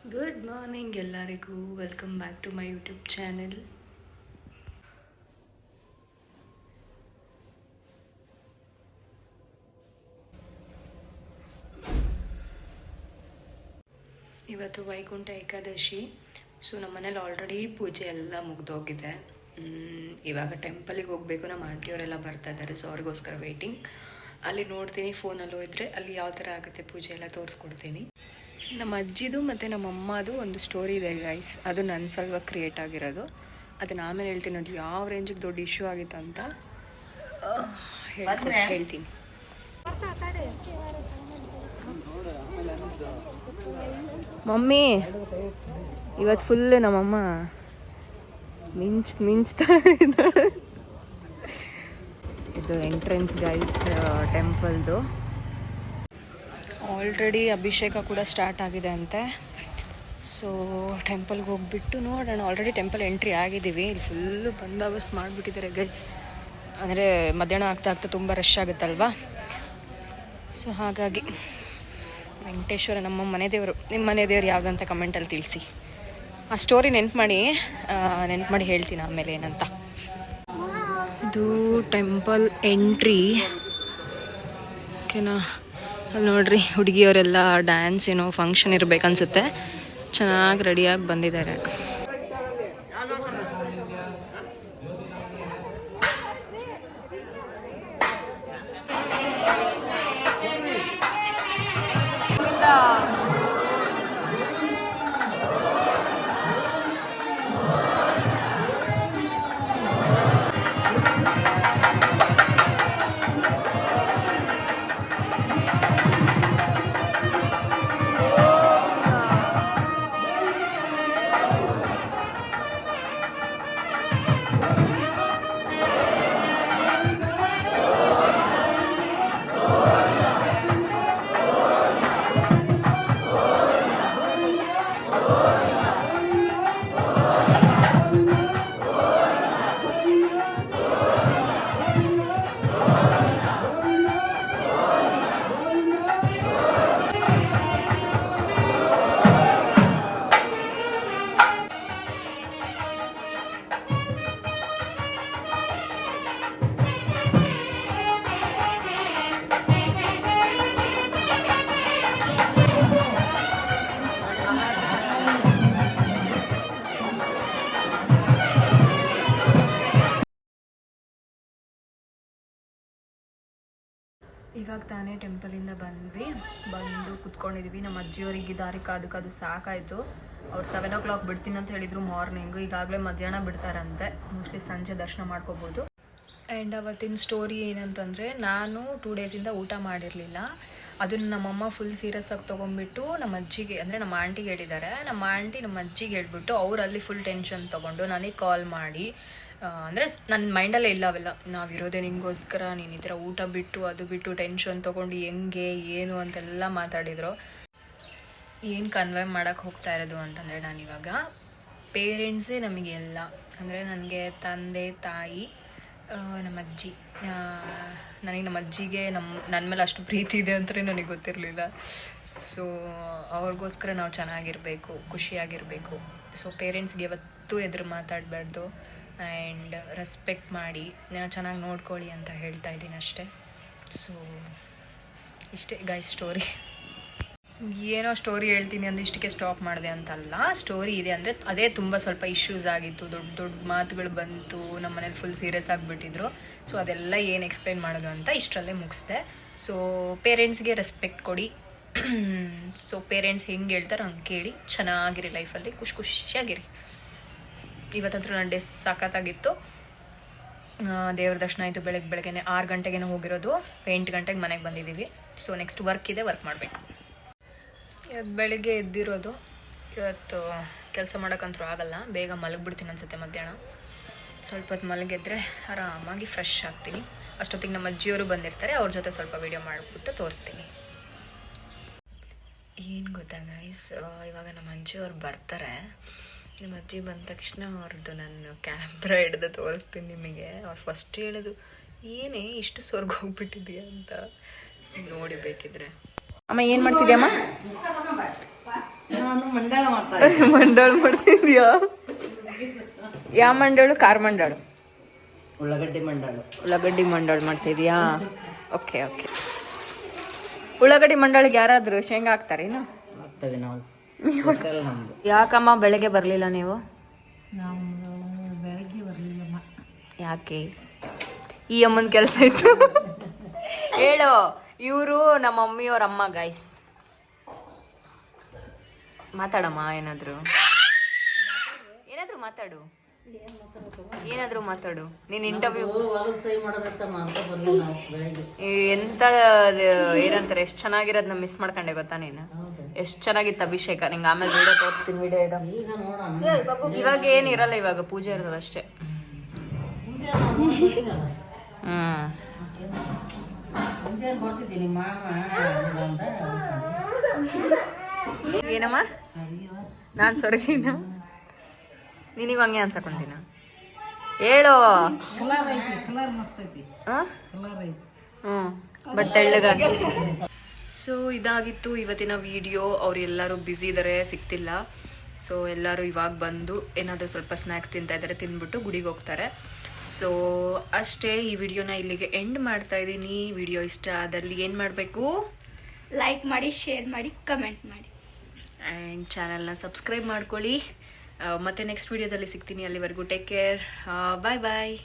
Good morning ಎಲ್ಲರಿಗೂ. Welcome back to my YouTube channel. ಇವತ್ತು Vaikuntha Ekadashi. So ನಮ್ಮ ಮನೇಲಿ ಆಲ್ರೆಡಿ ಪೂಜೆ ಎಲ್ಲ ಮುಗ್ದೋಗಿದೆ. ಇವಾಗ ಟೆಂಪಲಿಗೆ ಹೋಗಬೇಕು. ನಮ್ಮ ಆಂಟಿಯವರೆಲ್ಲ ಬರ್ತಾ ಇದ್ದಾರೆ, ಸೊ ಅವ್ರಿಗೋಸ್ಕರ ವೆಯ್ಟಿಂಗ್. ಅಲ್ಲಿ ನೋಡ್ತೀನಿ, ಫೋನಲ್ಲೂ ಇದ್ದರೆ ಅಲ್ಲಿ ಯಾವ ಥರ ಆಗುತ್ತೆ ಪೂಜೆ ಎಲ್ಲ ತೋರಿಸ್ಕೊಡ್ತೀನಿ. ನಮ್ಮ ಅಜ್ಜಿದು ಮತ್ತು ನಮ್ಮ ಅಮ್ಮದು ಒಂದು ಸ್ಟೋರಿ ಇದೆ ಗೈಸ್. ಅದು ನನ್ನ ಸಲುವಾಗಿ ಕ್ರಿಯೇಟ್ ಆಗಿರೋದು. ಅದನ್ನು ಆಮೇಲೆ ಹೇಳ್ತೀನಿ, ಅದು ಯಾವ ರೇಂಜಿಗೆ ದೊಡ್ಡ ಇಶ್ಯೂ ಆಗಿತ್ತು ಅಂತ ಹೇಳ್ತೀನಿ. ಮಮ್ಮಿ ಇವತ್ತು ಫುಲ್ ನಮ್ಮಮ್ಮ ಮಿಂಚ್ತಾ ಇದ್ದಾಳೆ. ಇದು ಎಂಟ್ರೆನ್ಸ್ ಗೈಸ್ ಟೆಂಪಲ್ದು. ಆಲ್ರೆಡಿ ಅಭಿಷೇಕ ಕೂಡ ಸ್ಟಾರ್ಟ್ ಆಗಿದೆ ಅಂತೆ. ಸೊ ಟೆಂಪಲ್ಗೆ ಹೋಗ್ಬಿಟ್ಟು ನೋಡೋಣ. ಆಲ್ರೆಡಿ ಟೆಂಪಲ್ ಎಂಟ್ರಿ ಆಗಿದ್ದೀವಿ. ಇಲ್ಲಿ ಫುಲ್ಲು ಬಂದೋಬಸ್ತ್ ಮಾಡಿಬಿಟ್ಟಿದ್ದಾರೆ ಗೈಸ್. ಅಂದರೆ ಮಧ್ಯಾಹ್ನ ಆಗ್ತಾ ತುಂಬ ರಶ್ ಆಗುತ್ತಲ್ವಾ. ಸೊ ಹಾಗಾಗಿ ವೆಂಕಟೇಶ್ವರ ನಮ್ಮ ಮನೆ ದೇವರು. ನಿಮ್ಮ ಮನೆ ದೇವ್ರು ಯಾವುದಂತ ಕಮೆಂಟಲ್ಲಿ ತಿಳಿಸಿ. ಆ ಸ್ಟೋರಿ ನೆನ್ಪು ಮಾಡಿ ಹೇಳ್ತೀನಿ ಆಮೇಲೆ ಏನಂತ. ಇದು ಟೆಂಪಲ್ ಎಂಟ್ರಿ ಓಕೆನಾ. ಅಲ್ಲಿ ನೋಡ್ರಿ, ಹುಡುಗಿಯವರೆಲ್ಲ ಡ್ಯಾನ್ಸ್ ಏನೋ ಫಂಕ್ಷನ್ ಇರಬೇಕನ್ಸುತ್ತೆ. ಚೆನ್ನಾಗಿ ರೆಡಿಯಾಗಿ ಬಂದಿದ್ದಾರೆ. ಇವಾಗ ತಾನೇ ಟೆಂಪಲಿಂದ ಬಂದು ಕುತ್ಕೊಂಡಿದ್ವಿ. ನಮ್ಮ ಅಜ್ಜಿಯವರಿಗೆ ದಾರಿ ಕಾದು ಸಾಕಾಯಿತು. ಅವ್ರು 7 o'clock ಬಿಡ್ತೀನಿ ಅಂತ ಹೇಳಿದರು ಮಾರ್ನಿಂಗ್. ಈಗಾಗಲೇ ಮಧ್ಯಾಹ್ನ ಬಿಡ್ತಾರಂತೆ. ಮೋಸ್ಟ್ಲಿ ಸಂಜೆ ದರ್ಶನ ಮಾಡ್ಕೋಬೋದು. ಆ್ಯಂಡ್ ಅವತ್ತಿನ ಸ್ಟೋರಿ ಏನಂತಂದರೆ, ನಾನು 2 ಡೇಸಿಂದ ಊಟ ಮಾಡಿರಲಿಲ್ಲ. ಅದನ್ನು ನಮ್ಮಮ್ಮ ಫುಲ್ ಸೀರಿಯಸ್ ಆಗಿ ತೊಗೊಂಡ್ಬಿಟ್ಟು ನಮ್ಮ ಅಜ್ಜಿಗೆ, ಅಂದರೆ ನಮ್ಮ ಆಂಟಿಗೆ ಹೇಳಿದ್ದಾರೆ. ನಮ್ಮ ಆಂಟಿ ನಮ್ಮ ಅಜ್ಜಿಗೆ ಹೇಳ್ಬಿಟ್ಟು ಅವರಲ್ಲಿ ಫುಲ್ ಟೆನ್ಷನ್ ತೊಗೊಂಡು ನನಗೆ ಕಾಲ್ ಮಾಡಿ, ಅಂದರೆ ನನ್ನ ಮೈಂಡಲ್ಲೇ ಇಲ್ಲ ಅವೆಲ್ಲ, ನಾವಿರೋದೇ ನಿಂಗೋಸ್ಕರ, ನೀನು ಈ ಥರ ಊಟ ಬಿಟ್ಟು ಅದು ಬಿಟ್ಟು ಟೆನ್ಷನ್ ತೊಗೊಂಡು ಹೆಂಗೆ ಏನು ಅಂತೆಲ್ಲ ಮಾತಾಡಿದರು. ಏನು ಕನ್ವೆ ಮಾಡೋಕ್ಕೆ ಹೋಗ್ತಾ ಇರೋದು ಅಂತಂದರೆ, ನಾನಿವಾಗ ಪೇರೆಂಟ್ಸೇ ನಮಗೆಲ್ಲ. ಅಂದರೆ ನನಗೆ ತಂದೆ ತಾಯಿ, ನಮ್ಮ ಅಜ್ಜಿ. ನಮ್ಮ ಅಜ್ಜಿಗೆ ನನ್ನ ಮೇಲೆ ಅಷ್ಟು ಪ್ರೀತಿ ಇದೆ ಅಂತಲೇ ನನಗೆ ಗೊತ್ತಿರಲಿಲ್ಲ. ಸೊ ಅವ್ರಿಗೋಸ್ಕರ ನಾವು ಚೆನ್ನಾಗಿರಬೇಕು, ಖುಷಿಯಾಗಿರಬೇಕು. ಸೊ ಪೇರೆಂಟ್ಸ್ಗೆ ಯಾವತ್ತೂ ಎದುರು ಮಾತಾಡಬಾರ್ದು. ಆ್ಯಂಡ್ ರೆಸ್ಪೆಕ್ಟ್ ಮಾಡಿ ಚೆನ್ನಾಗಿ ನೋಡ್ಕೊಳ್ಳಿ ಅಂತ ಹೇಳ್ತಾ ಇದ್ದೀನಿ ಅಷ್ಟೇ. ಸೊ ಇಷ್ಟೇ ಗೈಸ್ ಸ್ಟೋರಿ. ಏನೋ ಸ್ಟೋರಿ ಹೇಳ್ತೀನಿ ಅಂದರೆ ಇಷ್ಟಕ್ಕೆ ಸ್ಟಾಪ್ ಮಾಡಿದೆ ಅಂತಲ್ಲ. ಸ್ಟೋರಿ ಇದೆ ಅಂದರೆ ಅದೇ ತುಂಬ ಸ್ವಲ್ಪ ಇಶ್ಯೂಸ್ ಆಗಿತ್ತು, ದೊಡ್ಡ ಮಾತುಗಳು ಬಂತು, ನಮ್ಮ ಮನೇಲಿ ಫುಲ್ ಸೀರಿಯಸ್ ಆಗಿಬಿಟ್ಟಿದ್ರು. ಸೊ ಅದೆಲ್ಲ ಏನು ಎಕ್ಸ್ಪ್ಲೈನ್ ಮಾಡೋದು ಅಂತ ಇಷ್ಟರಲ್ಲೇ ಮುಗಿಸ್ದೆ. ಸೊ ಪೇರೆಂಟ್ಸ್ಗೆ ರೆಸ್ಪೆಕ್ಟ್ ಕೊಡಿ. ಸೊ ಪೇರೆಂಟ್ಸ್ ಹೆಂಗೆ ಹೇಳ್ತಾರೋ ಹಂಗೆ ಕೇಳಿ ಚೆನ್ನಾಗಿರಿ ಲೈಫಲ್ಲಿ, ಖುಷಿಯಾಗಿರಿ. ಇವತ್ತಂತೂ ನನ್ನ ಡೇ ಸಖತ್ತಾಗಿತ್ತು. ದೇವ್ರ ದರ್ಶನ ಆಯಿತು. ಬೆಳಗ್ಗೆ 6 ಗಂಟೆಗೇನೋ ಹೋಗಿರೋದು, 8 ಗಂಟೆಗೆ ಮನೆಗೆ ಬಂದಿದ್ದೀವಿ. ಸೊ ನೆಕ್ಸ್ಟ್ ವರ್ಕ್ ಮಾಡಬೇಕು. ಇವತ್ತು ಬೆಳಗ್ಗೆ ಎದ್ದಿರೋದು. ಇವತ್ತು ಕೆಲಸ ಮಾಡೋಕ್ಕಂತೂ ಆಗಲ್ಲ, ಬೇಗ ಮಲಗಿಬಿಡ್ತೀನಿ ಅನ್ಸುತ್ತೆ. ಮಧ್ಯಾಹ್ನ ಸ್ವಲ್ಪ ಹೊತ್ತು ಮಲಗಿದ್ರೆ ಆರಾಮಾಗಿ ಫ್ರೆಶ್ ಆಗ್ತೀನಿ. ಅಷ್ಟೊತ್ತಿಗೆ ನಮ್ಮ ಅಜ್ಜಿಯವರು ಬಂದಿರ್ತಾರೆ, ಅವ್ರ ಜೊತೆ ಸ್ವಲ್ಪ ವೀಡಿಯೋ ಮಾಡಿಬಿಟ್ಟು ತೋರಿಸ್ತೀನಿ. ಏನು ಗೊತ್ತಾ ಗೈಸ್, ಇವಾಗ ನಮ್ಮ ಅಜ್ಜಿಯವ್ರು ಬರ್ತಾರೆ. ನಿಮ್ಮ ಅಜ್ಜಿ ಬಂದ ತಕ್ಷಣ ಅವ್ರದ್ದು ನಾನು ಕ್ಯಾಮ್ರಾ ಹಿಡ್ದು ತೋರಿಸ್ತೀನಿ ನಿಮಗೆ. ಅವ್ರು ಫಸ್ಟ್ ಹೇಳೋದು, ಏನೇ ಇಷ್ಟು ಸ್ವರ್ಗ ಹೋಗ್ಬಿಟ್ಟಿದೆಯಾ ಅಂತ. ನೋಡಿ ಬೇಕಿದ್ರೆ. ಅಮ್ಮ ಏನು ಮಾಡ್ತಿದ್ಯಮ್ಮ? ನಾನು ಮಂಡಾಳ ಮಾಡ್ತಾ ಮಂಡಾಳು ಮಾಡ್ತಿದ್ಯಾ? ಯಾವ ಮಂಡಾಳು? ಕಾರ್ ಮಂಡಾಳು, ಉಳ್ಳಾಗಡ್ಡಿ ಮಂಡಾಳು. ಉಳ್ಳಾಗಡ್ಡಿ ಮಂಡಾಳು ಮಾಡ್ತಿದ್ಯಾ? Okay okay. ಉಳ್ಳಾಗಡ್ಡಿ ಮಂಡಾಳಿಗೆ ಯಾರಾದರೂ ಶೇಂಗಾ ಹಾಕ್ತಾರೇನು? ಹಾಕ್ತೇವೆ ನಾವು. ನಮ್ದು ಯಾಕಮ್ಮ ಬೆಳಗ್ಗೆ ಬರಲಿಲ್ಲ ನೀವು? ನಾವು ಬೆಳಗ್ಗೆ ಬರಲಿಲ್ಲಮ್ಮ. ಯಾಕೆ? ಈ ಅಮ್ಮನ ಕೆಲಸ ಇತ್ತು. ಹೇಳು, ಇವರು ನಮ್ಮ ಮಮ್ಮಿಯವ್ರ ಅಮ್ಮ ಗೈಸ್. ಮಾತಾಡಮ್ಮ, ಏನಾದ್ರು ಮಾತಾಡು, ಏನಾದ್ರು ಮಾತಾಡು. ನೀನ್ ಇಂಟರ್ವ್ಯೂ ಎಂತ ಏನಂತಾರೆ, ಎಷ್ಟ್ ಚೆನ್ನಾಗಿರೋದ್ನ ಮಿಸ್ ಮಾಡ್ಕೊಂಡೆ ಗೊತ್ತಾ ನೀನು? ಎಷ್ಟ್ ಚೆನ್ನಾಗಿತ್ತು ಅಭಿಷೇಕ. ನಿಂಗೆ ಆಮೇಲೆ ವಿಡಿಯೋ ತೋರಿಸ್ತೀನಿ. ವಿಡಿಯೋ ಇದೆ ಇವಾಗ ಏನಿರಲ್ಲ, ಇವಾಗ ಪೂಜೆ ಇರೋದು ಅಷ್ಟೇ. ಏನಮ್ಮ ನಾನ್ ಸರಿನಾ? ನಿನಗೂ ಹಂಗೆ ಅನ್ಸಕೊಂತೀನ? ಹೇಳು. ಬಟ್ ತೆಳ್ಳಗಾಗಿ. ಸೊ ಇದಾಗಿತ್ತು ಇವತ್ತಿನ ವಿಡಿಯೋ. ಅವರೆಲ್ಲರೂ ಬ್ಯುಸಿ ಇದ್ದಾರೆ, ಸಿಗ್ತಿಲ್ಲ. ಸೊ ಎಲ್ಲರೂ ಇವಾಗ ಬಂದು ಏನಾದರೂ ಸ್ವಲ್ಪ ಸ್ನ್ಯಾಕ್ಸ್ ತಿಂತಾ ಇದ್ದಾರೆ, ತಿಂದ್ಬಿಟ್ಟು ಗುಡಿಗೆ ಹೋಗ್ತಾರೆ. ಸೊ ಅಷ್ಟೇ, ಈ ವಿಡಿಯೋನ ಇಲ್ಲಿಗೆ ಎಂಡ್ ಮಾಡ್ತಾ ಇದ್ದೀನಿ. ವಿಡಿಯೋ ಇಷ್ಟ ಆದಲ್ಲಿ ಏನು ಮಾಡಬೇಕು? ಲೈಕ್ ಮಾಡಿ, ಶೇರ್ ಮಾಡಿ, ಕಮೆಂಟ್ ಮಾಡಿ ಆ್ಯಂಡ್ ಚಾನಲ್ನ ಸಬ್ಸ್ಕ್ರೈಬ್ ಮಾಡ್ಕೊಳ್ಳಿ. ಮತ್ತೆ ನೆಕ್ಸ್ಟ್ ವಿಡಿಯೋದಲ್ಲಿ ಸಿಗ್ತೀನಿ. ಅಲ್ಲಿವರೆಗೂ ಟೇಕ್ ಕೇರ್. ಬಾಯ್ ಬಾಯ್.